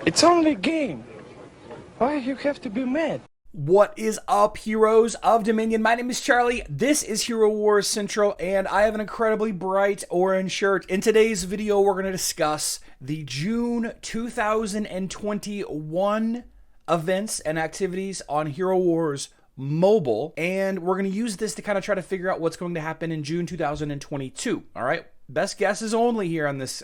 It's only a game. Why you have to be mad? What is up, heroes of Dominion? My name is Charlie. This is Hero Wars Central, and I have an incredibly bright orange shirt. In today's video, we're going to discuss the June 2021 events and activities on Hero Wars Mobile, and we're going to use this to kind of try to figure out what's going to happen in June 2022. All right. Best guesses only here on this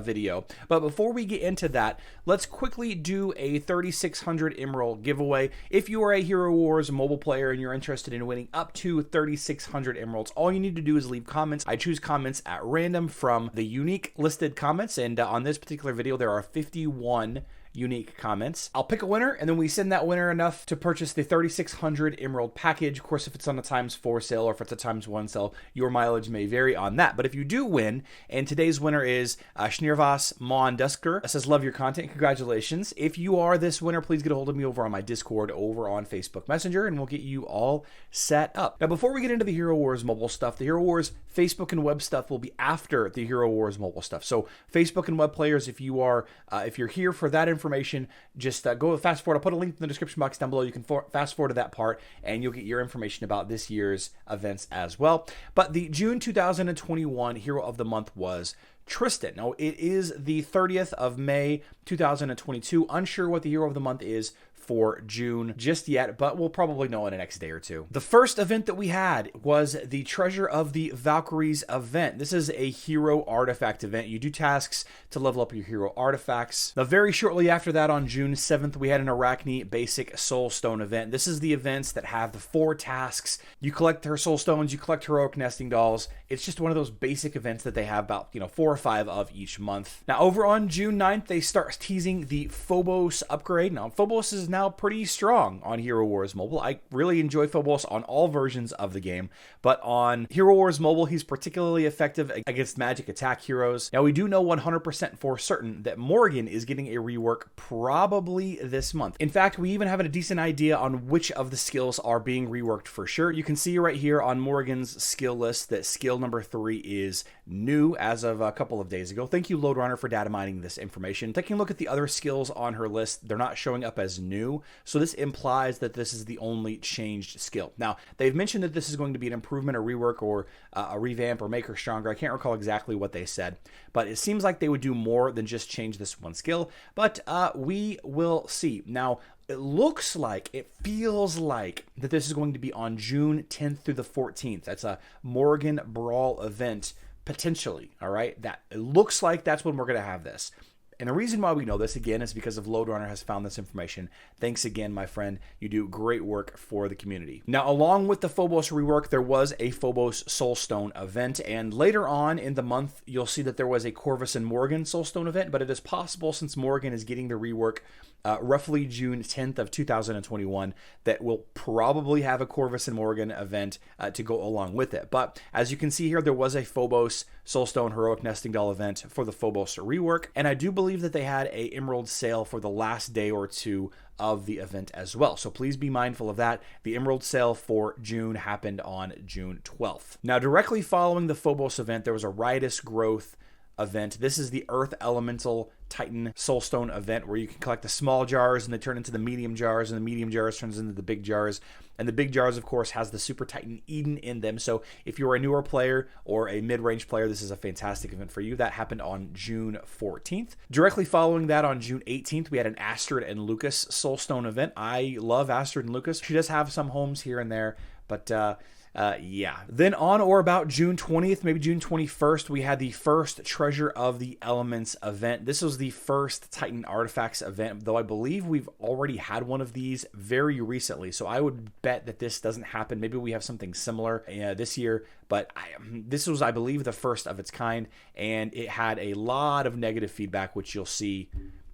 video. But before we get into that, let's quickly do a 3,600 Emerald giveaway. If you are a Hero Wars mobile player and you're interested in winning up to 3,600 Emeralds, all you need to do is leave comments. I choose comments at random from the unique listed comments, and on this particular video, there are 51 unique comments. I'll pick a winner, and then we send that winner enough to purchase the 3,600 Emerald package. Of course, if it's on a ×4 sale or if it's a ×1 sale, your mileage may vary on that. But if you do win, and today's winner is Schnirvas Mondusker, says, love your content. Congratulations. If you are this winner, please get a hold of me over on my Discord over on Facebook Messenger, and we'll get you all set up. Now, before we get into the Hero Wars mobile stuff, the Hero Wars Facebook and web stuff will be after the Hero Wars mobile stuff. So Facebook and web players, if you're here for that information, just go fast forward. I'll put a link in the description box down below. You can fast forward to that part, and you'll get your information about this year's events as well. But the June 2021 Hero of the Month was Tristan. Now, it is the 30th of May 2022. Unsure what the Hero of the Month is for June just yet, but we'll probably know in the next day or two. The first event that we had was the Treasure of the Valkyries event. This is a hero artifact event. You do tasks to level up your hero artifacts. Now, very shortly after that, on June 7th, we had an Arachne basic soulstone event. This is the events that have the 4 tasks. You collect her soulstones, you collect heroic nesting dolls. It's just one of those basic events that they have about 4 or 5 of each month. Now, over on June 9th, they start teasing the Phobos upgrade. Now, Phobos is now pretty strong on Hero Wars Mobile. I really enjoy Phobos on all versions of the game, but on Hero Wars Mobile, he's particularly effective against magic attack heroes. Now, we do know 100% for certain that Morgan is getting a rework probably this month. In fact, we even have a decent idea on which of the skills are being reworked for sure. You can see right here on Morgan's skill list that skill number 3 is new as of a couple of days ago. Thank you, Loadrunner, for data mining this information. Taking a look at the other skills on her list, they're not showing up as new. So this implies that this is the only changed skill. Now, they've mentioned that this is going to be an improvement, a rework, or a revamp, or make her stronger. I can't recall exactly what they said, but it seems like they would do more than just change this one skill, but we will see. Now, it looks like, it feels like that this is going to be on June 10th through the 14th. That's a Morgan Brawl event, potentially, all right? That it looks like that's when we're going to have this. And the reason why we know this, again, is because of Loadrunner has found this information. Thanks again, my friend. You do great work for the community. Now, along with the Phobos rework, there was a Phobos Soulstone event. And later on in the month, you'll see that there was a Corvus and Morgan Soulstone event. But it is possible, since Morgan is getting the rework roughly June 10th of 2021, that we'll probably have a Corvus and Morgan event to go along with it. But as you can see here, there was a Phobos Soulstone Heroic Nesting Doll event for the Phobos rework. And I do believe that they had a Emerald sale for the last day or two of the event as well. So please be mindful of that. The Emerald sale for June happened on June 12th. Now, directly following the Phobos event, there was a Riotous Growth event. This is the Earth Elemental Titan Soulstone event, where you can collect the small jars and they turn into the medium jars, and the medium jars turns into the big jars. And the big jars, of course, has the Super Titan Eden in them. So if you're a newer player or a mid-range player, this is a fantastic event for you. That happened on June 14th. Directly following that, on June 18th, we had an Astrid and Lucas Soulstone event. I love Astrid and Lucas. She does have some homes here and there, but yeah. Then on or about June 20th, maybe June 21st, we had the first Treasure of the Elements event. This was the first Titan Artifacts event, though I believe we've already had one of these very recently. So I would bet that this doesn't happen. Maybe we have something similar this year, but this was, I believe, the first of its kind, and it had a lot of negative feedback, which you'll see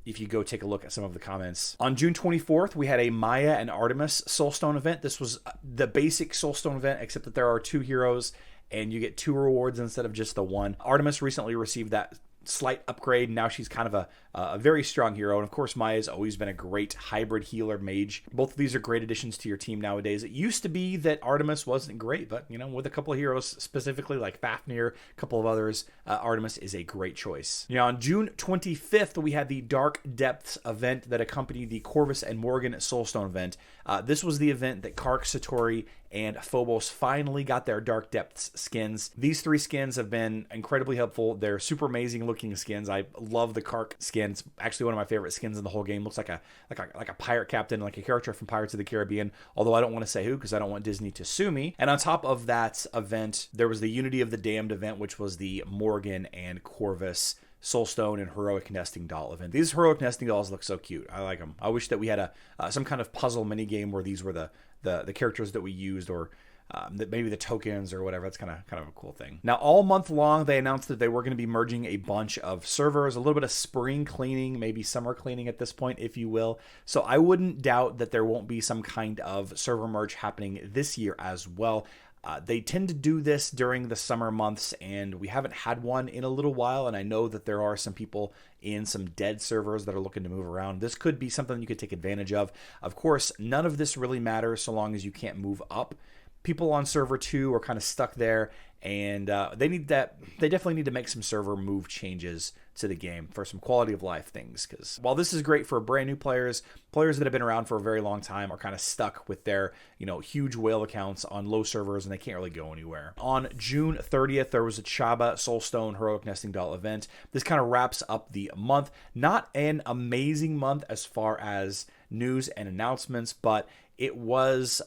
if you go take a look at some of the comments. On June 24th, we had a Maya and Artemis Soulstone event. This was the basic Soulstone event, except that there are 2 heroes and you get 2 rewards instead of just the 1. Artemis recently received that slight upgrade. Now she's kind of a very strong hero. And of course, Maya's always been a great hybrid healer mage. Both of these are great additions to your team nowadays. It used to be that Artemis wasn't great, but with a couple of heroes, specifically like Fafnir, a couple of others, Artemis is a great choice. On June 25th, we had the Dark Depths event that accompanied the Corvus and Morgan Soulstone event. This was the event that Kark, Satori, and Phobos finally got their Dark Depths skins. These 3 skins have been incredibly helpful. They're super amazing looking skins. I love the Kark skin. It's actually one of my favorite skins in the whole game. Looks like a pirate captain, like a character from Pirates of the Caribbean, although I don't want to say who because I don't want Disney to sue me. And on top of that event, there was the Unity of the Damned event, which was the Morgan and Corvus Soulstone and Heroic Nesting Doll event. These Heroic Nesting Dolls look so cute. I like them. I wish that we had some kind of puzzle mini game where these were the characters that we used, or maybe the tokens or whatever. That's kind of a cool thing. Now, all month long, they announced that they were going to be merging a bunch of servers, a little bit of spring cleaning, maybe summer cleaning at this point, if you will. So I wouldn't doubt that there won't be some kind of server merge happening this year as well. They tend to do this during the summer months, and we haven't had one in a little while, and I know that there are some people in some dead servers that are looking to move around. This could be something you could take advantage of. Of course, none of this really matters so long as you can't move up. People on server 2 are kind of stuck there, and they definitely need to make some server move changes to the game for some quality of life things, because while this is great for brand new players that have been around for a very long time are kind of stuck with their huge whale accounts on low servers and they can't really go anywhere. On June 30th, there was a Chaba Soulstone Heroic Nesting Doll event. This kind of wraps up the month. Not an amazing month as far as news and announcements, but it was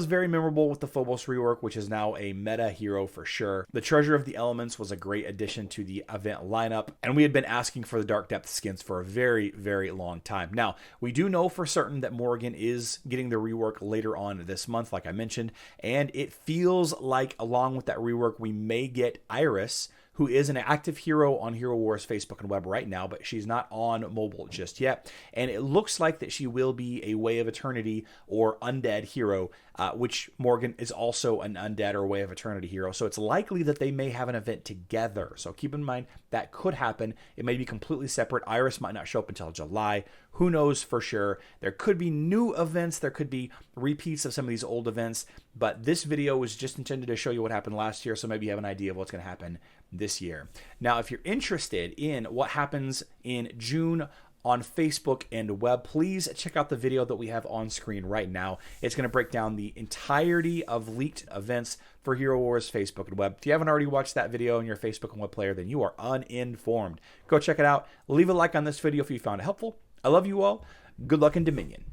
very memorable with the Phobos rework, which is now a meta hero for sure. The Treasure of the Elements was a great addition to the event lineup, and we had been asking for the Dark Depth skins for a very, very long time. Now, we do know for certain that Morgan is getting the rework later on this month, like I mentioned, and it feels like along with that rework, we may get Iris, who is an active hero on Hero Wars Facebook and web right now, but she's not on mobile just yet. And it looks like that she will be a Way of Eternity or Undead hero, which Morgan is also an Undead or Way of Eternity hero. So it's likely that they may have an event together. So keep in mind that could happen. It may be completely separate. Iris might not show up until July. Who knows for sure? There could be new events. There could be repeats of some of these old events. But this video was just intended to show you what happened last year, so maybe you have an idea of what's going to happen this year. Now, if you're interested in what happens in June on Facebook and web, please check out the video that we have on screen right now. It's going to break down the entirety of leaked events for Hero Wars Facebook and web. If you haven't already watched that video on your Facebook and web player, then you are uninformed. Go check it out. Leave a like on this video if you found it helpful. I love you all. Good luck in Dominion.